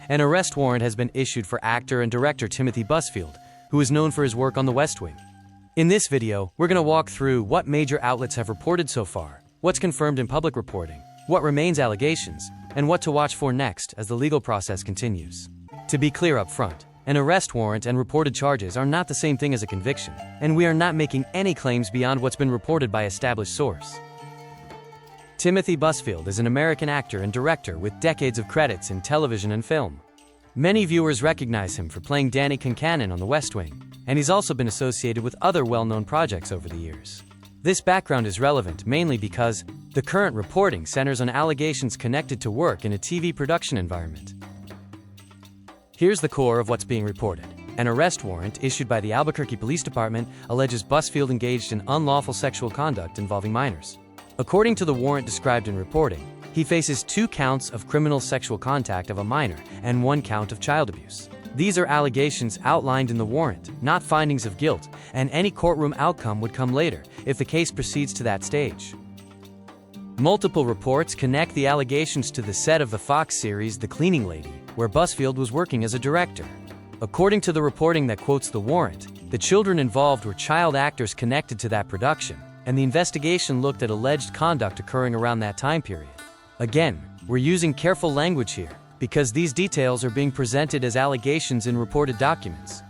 An arrest warrant has been issued for actor and director Timothy Busfield, who is known for his work on The West Wing. In this video, we're going to walk through what major outlets have reported so far, what's confirmed in public reporting, what remains allegations, and what to watch for next as the legal process continues. To be clear up front, an arrest warrant and reported charges are not the same thing as a conviction, and we are not making any claims beyond what's been reported by established source. Timothy Busfield is an American actor and director with decades of credits in television and film. Many viewers recognize him for playing Danny Concannon on The West Wing, and he's also been associated with other well-known projects over the years. This background is relevant mainly because the current reporting centers on allegations connected to work in a TV production environment. Here's the core of what's being reported. An arrest warrant issued by the Albuquerque Police Department alleges Busfield engaged in unlawful sexual conduct involving minors. According to the warrant described in reporting, he faces 2 counts of criminal sexual contact of a minor and 1 count of child abuse. These are allegations outlined in the warrant, not findings of guilt, and any courtroom outcome would come later if the case proceeds to that stage. Multiple reports connect the allegations to the set of the Fox series The Cleaning Lady, where Busfield was working as a director. According to the reporting that quotes the warrant, the children involved were child actors connected to that production, and the investigation looked at alleged conduct occurring around that time period. Again, we're using careful language here, because these details are being presented as allegations in reported documents.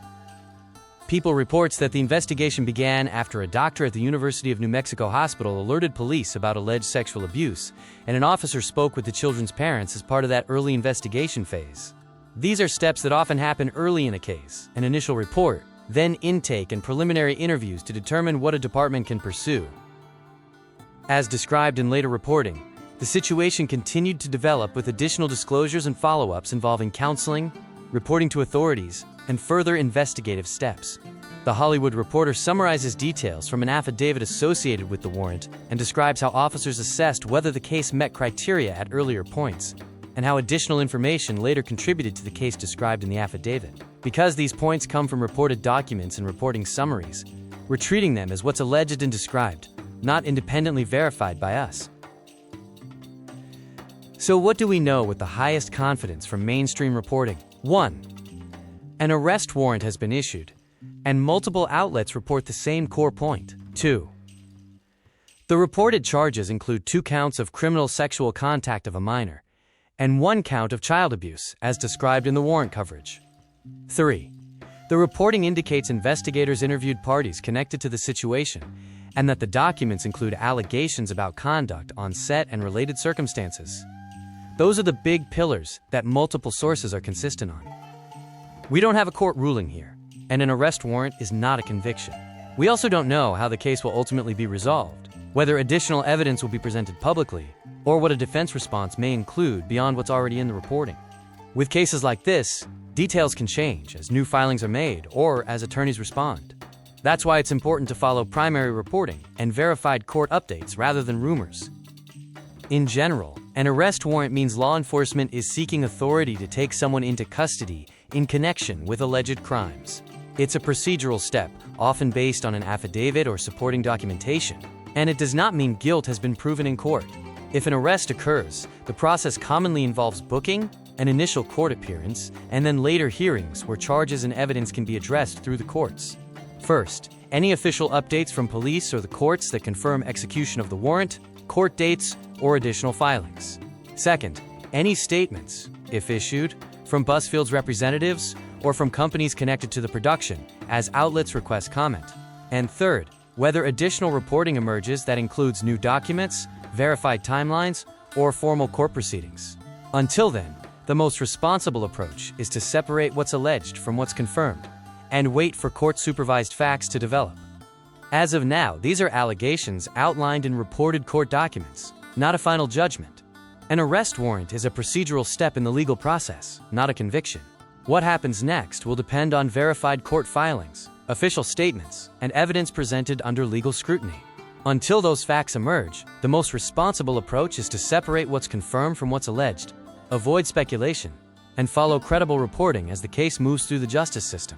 People reports that the investigation began after a doctor at the University of New Mexico Hospital alerted police about alleged sexual abuse, and an officer spoke with the children's parents as part of that early investigation phase. These are steps that often happen early in a case: an initial report, then intake and preliminary interviews to determine what a department can pursue. As described in later reporting, the situation continued to develop with additional disclosures and follow-ups involving counseling, reporting to authorities, and further investigative steps. The Hollywood Reporter summarizes details from an affidavit associated with the warrant and describes how officers assessed whether the case met criteria at earlier points, and how additional information later contributed to the case described in the affidavit. Because these points come from reported documents and reporting summaries, we're treating them as what's alleged and described, not independently verified by us. So what do we know with the highest confidence from mainstream reporting? 1. An arrest warrant has been issued, and multiple outlets report the same core point. 2. The reported charges include 2 counts of criminal sexual contact of a minor, and 1 count of child abuse, as described in the warrant coverage. 3. The reporting indicates investigators interviewed parties connected to the situation, and that the documents include allegations about conduct on set and related circumstances. Those are the big pillars that multiple sources are consistent on. We don't have a court ruling here, and an arrest warrant is not a conviction. We also don't know how the case will ultimately be resolved, whether additional evidence will be presented publicly, or what a defense response may include beyond what's already in the reporting. With cases like this, details can change as new filings are made or as attorneys respond. That's why it's important to follow primary reporting and verified court updates rather than rumors. In general, an arrest warrant means law enforcement is seeking authority to take someone into custody in connection with alleged crimes. It's a procedural step, often based on an affidavit or supporting documentation, and it does not mean guilt has been proven in court. If an arrest occurs, the process commonly involves booking, an initial court appearance, and then later hearings where charges and evidence can be addressed through the courts. First, any official updates from police or the courts that confirm execution of the warrant, court dates, or additional filings. Second, any statements, if issued, from Busfield's representatives or from companies connected to the production, as outlets request comment. And third, whether additional reporting emerges that includes new documents, verified timelines, or formal court proceedings. Until then, the most responsible approach is to separate what's alleged from what's confirmed, and wait for court-supervised facts to develop. As of now, these are allegations outlined in reported court documents, not a final judgment. An arrest warrant is a procedural step in the legal process, not a conviction. What happens next will depend on verified court filings, official statements, and evidence presented under legal scrutiny. Until those facts emerge, the most responsible approach is to separate what's confirmed from what's alleged, avoid speculation, and follow credible reporting as the case moves through the justice system.